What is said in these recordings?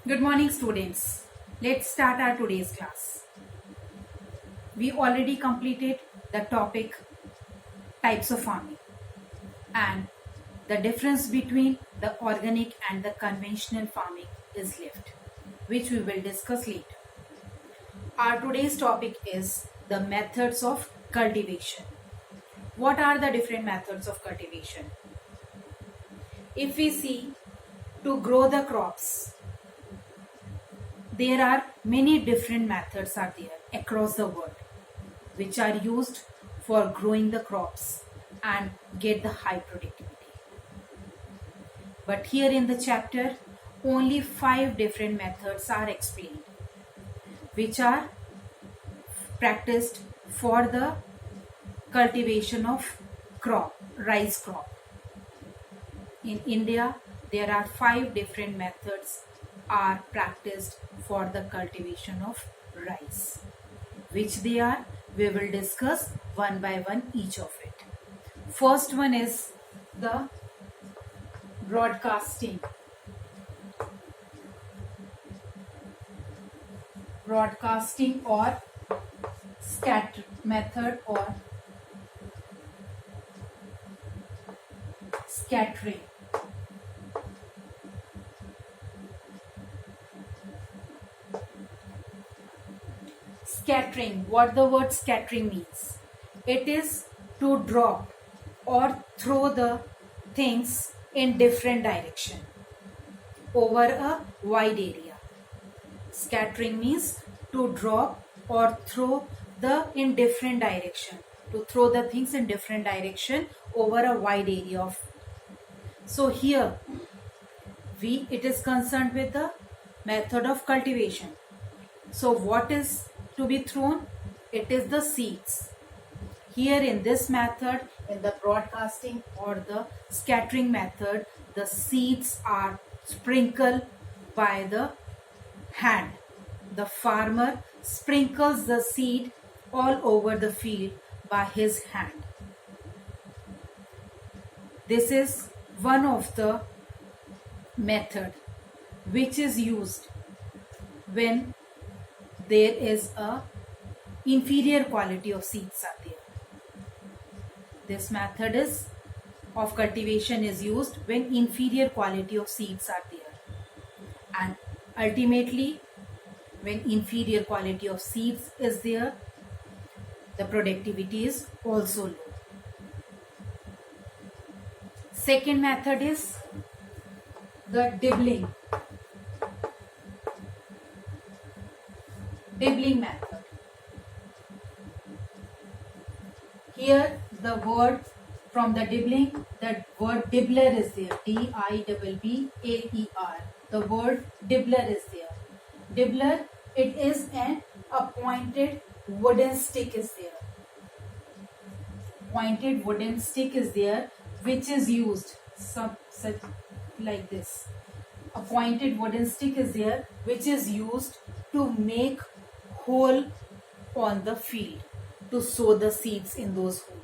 Good morning, students. Let's start our today's class. We already completed the topic types of farming and the difference between the organic and the conventional farming is left, which we will discuss later. Our today's topic is the methods of cultivation. What are the different methods of cultivation? If we see, to grow the crops, there are many different methods are there across the world which are used for growing the crops and get the high productivity. But here in the chapter, only 5 different methods are explained which are practiced for the cultivation of rice crop. In India, there are 5 different methods are practiced for the cultivation of rice. Which they are, we will discuss one by one each of it. First one is the broadcasting. Broadcasting or scatter method or scattering. Scattering, what the word scattering means? It is to drop or throw the things in different direction over a wide area. Scattering means to drop or throw the in different direction, to throw the things in different direction over a wide area of. So here it is concerned with the method of cultivation. So what is to be thrown? It is the seeds. Here in this method, in the broadcasting or the scattering method, the seeds are sprinkled by the hand. The farmer sprinkles the seed all over the field by his hand. This is one of the method which is used when there is a inferior quality of seeds are there. This method is of cultivation is used when inferior quality of seeds are there, and ultimately when inferior quality of seeds is there, the productivity is also low. Second method is the dibbling. Dibbling method. Here the word from the dibbling, the word dibbler is there. D-I-B-B-L-E-R. The word dibbler is there. Dibbler, it is an appointed wooden stick is there. Pointed wooden stick is there which is used such like this. A pointed wooden stick is there which is used to make hole on the field, to sow the seeds in those holes.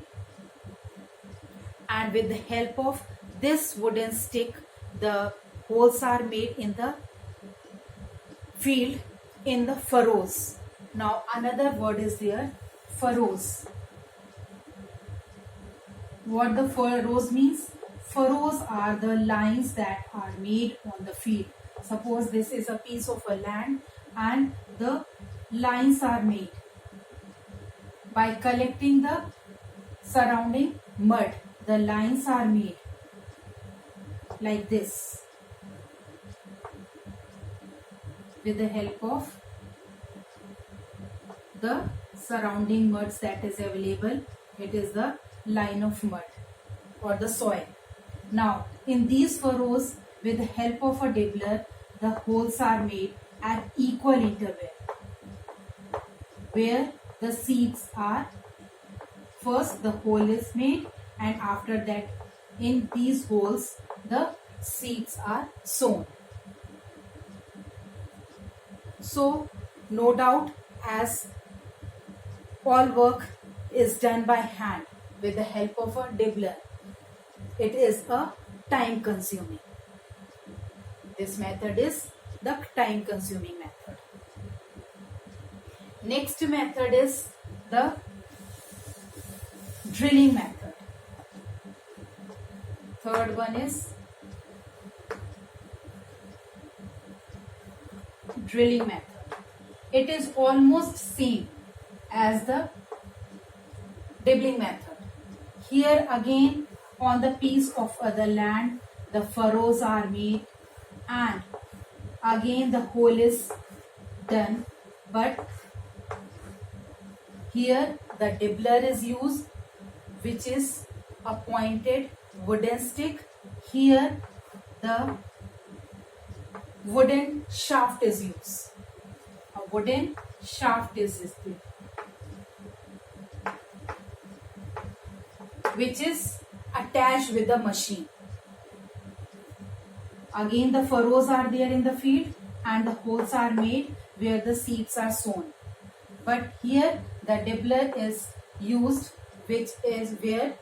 And with the help of this wooden stick, the holes are made in the field in the furrows. Now another word is there, furrows. What the furrows means? Furrows are the lines that are made on the field. Suppose this is a piece of a land and the lines are made by collecting the surrounding mud. The lines are made like this with the help of the surrounding muds that is available. It is the line of mud or the soil. Now in these furrows, with the help of a dibbler, the holes are made at equal interval where the seeds are. First the hole is made and after that in these holes the seeds are sown. So no doubt, as all work is done by hand with the help of a dibbler, it is a time consuming. This method is the time consuming method. Next method is the drilling method. Third one is drilling method. It is almost same as the dibbling method. Here again, on the piece of the land, the furrows are made and again the hole is done, but here the dibbler is used, which is a pointed wooden stick. Here the wooden shaft is used. A wooden shaft is used, which is attached with the machine. Again the furrows are there in the field and the holes are made where the seeds are sown. But here the dibbler is used, which is where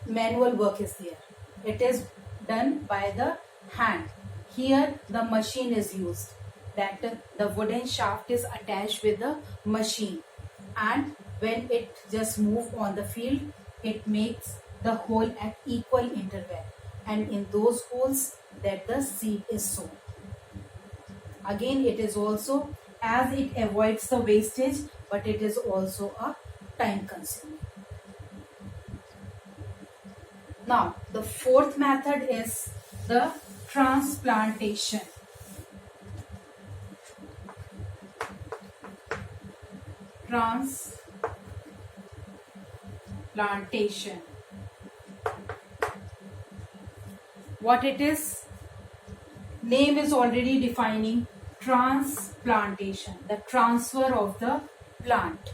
manual work is there. It is done by the hand. Here the machine is used, that the wooden shaft is attached with the machine, and when it just move on the field, it makes the hole at equal interval, and in those holes that the seed is sown. Again, it is also, as it avoids the wastage, but it is also a time consuming. Now the fourth method is the transplantation. Transplantation. What it is? Name is already defining. Transplantation, the transfer of the plant.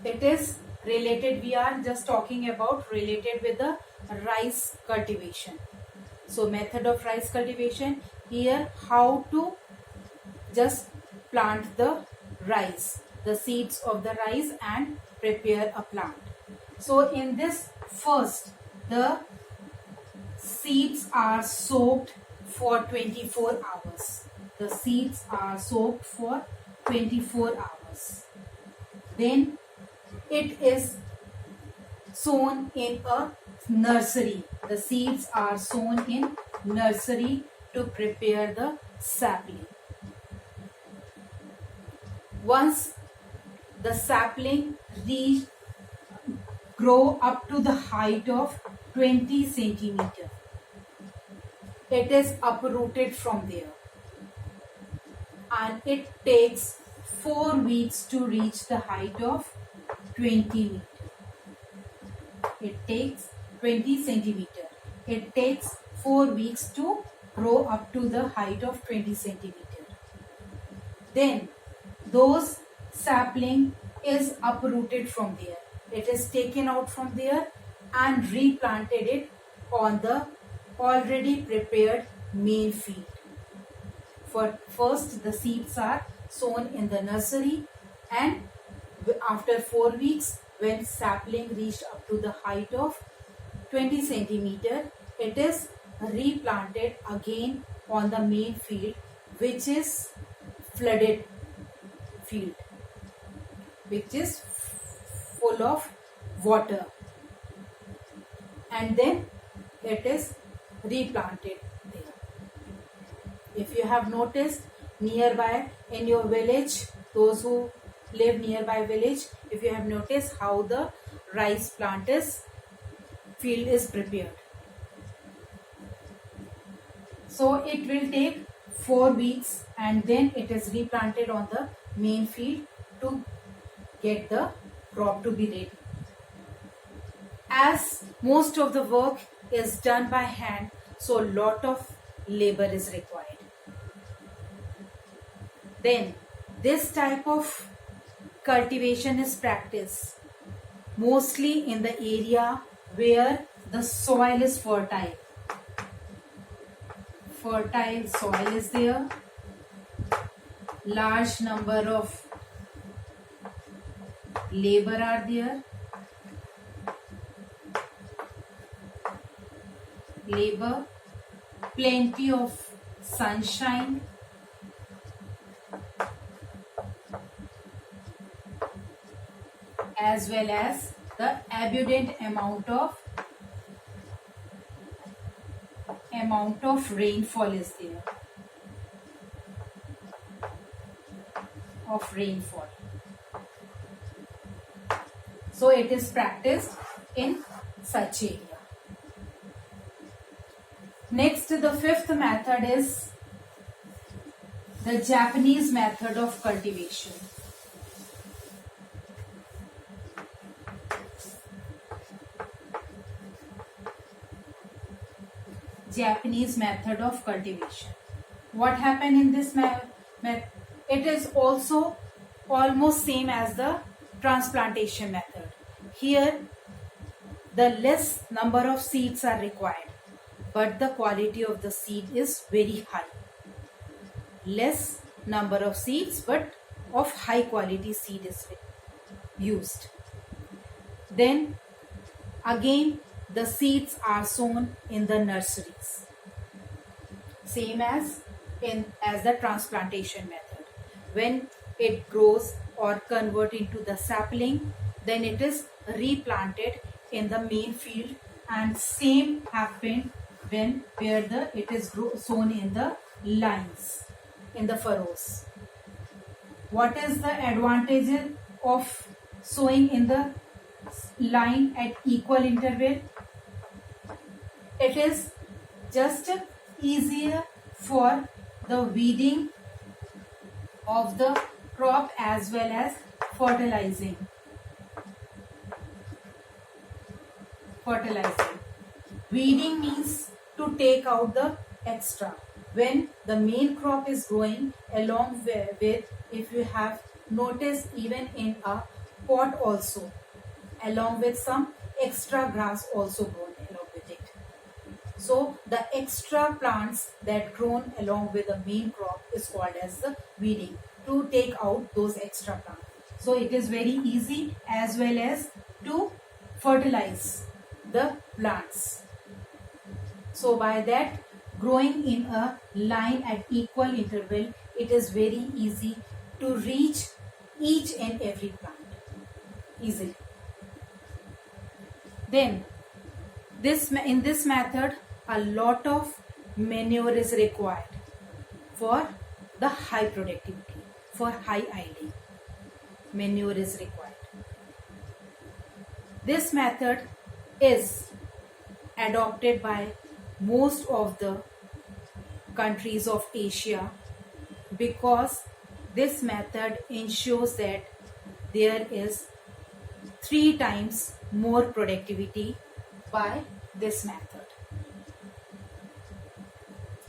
It is related, we are just talking about related with the rice cultivation. So method of rice cultivation, here how to just plant the rice, the seeds of the rice, and prepare a plant. So in this, first the seeds are soaked for 24 hours. The seeds are soaked for 24 hours. Then it is sown in a nursery. The seeds are sown in nursery to prepare the sapling. Once the sapling grow up to the height of 20 centimeter, it is uprooted from there, and it takes 4 weeks to reach the height of 20 meter. It takes 20 centimeter. It takes 4 weeks to grow up to the height of 20 centimeter. Then those sapling is uprooted from there. It is taken out from there and replanted it on the already prepared main field. First the seeds are sown in the nursery, and after 4 weeks, when sapling reached up to the height of 20 centimeter, it is replanted again on the main field, which is flooded field, which is full of water, and then it is replanted there. If you have noticed nearby in your village, those who live nearby village, if you have noticed how the rice field is prepared. So it will take 4 weeks, and then it is replanted on the main field to get the crop to be ready. As most of the work is done by hand, so lot of labor is required. Then this type of cultivation is practiced mostly in the area where the soil is fertile. Fertile soil is there. Large number of labor are there. Labor plenty of sunshine, as well as the abundant amount of rainfall is there, of rainfall. So it is practiced in such area. Next, the fifth method is the Japanese method of cultivation. Japanese method of cultivation. What happened in this method? It is also almost same as the transplantation method. Here, the less number of seeds are required, but the quality of the seed is very high. Less number of seeds, but of high quality seed is used. Then again, the seeds are sown in the nurseries, same as the transplantation method. When it grows or convert into the sapling, then it is replanted in the main field, and same happened where it is sown in the lines, in the furrows. What is the advantage of sowing in the line at equal interval? It is just easier for the weeding of the crop as well as fertilizing. Weeding means to take out the extra. When the main crop is growing, along with, if you have noticed, even in a pot also, along with some extra grass also grown along with it. So the extra plants that grown along with the main crop is called as the weeding, to take out those extra plants. So it is very easy as well as to fertilize the plants. So by that, growing in a line at equal interval, it is very easy to reach each and every plant easily. Then in this method, a lot of manure is required for the high productivity, for high yielding. Manure is required. This method is adopted by most of the countries of Asia because this method ensures that there is 3 times more productivity by this method,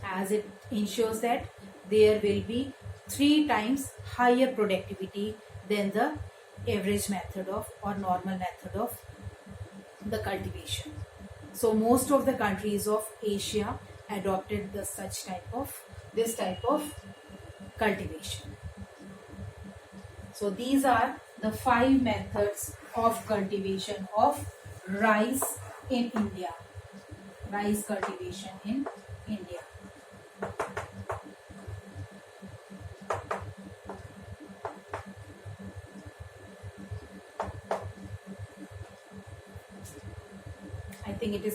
as it ensures that there will be 3 times higher productivity than the average method of or normal method of the cultivation. So most of the countries of Asia adopted this type of cultivation. So these are the 5 methods of cultivation of rice in India. Rice cultivation in India.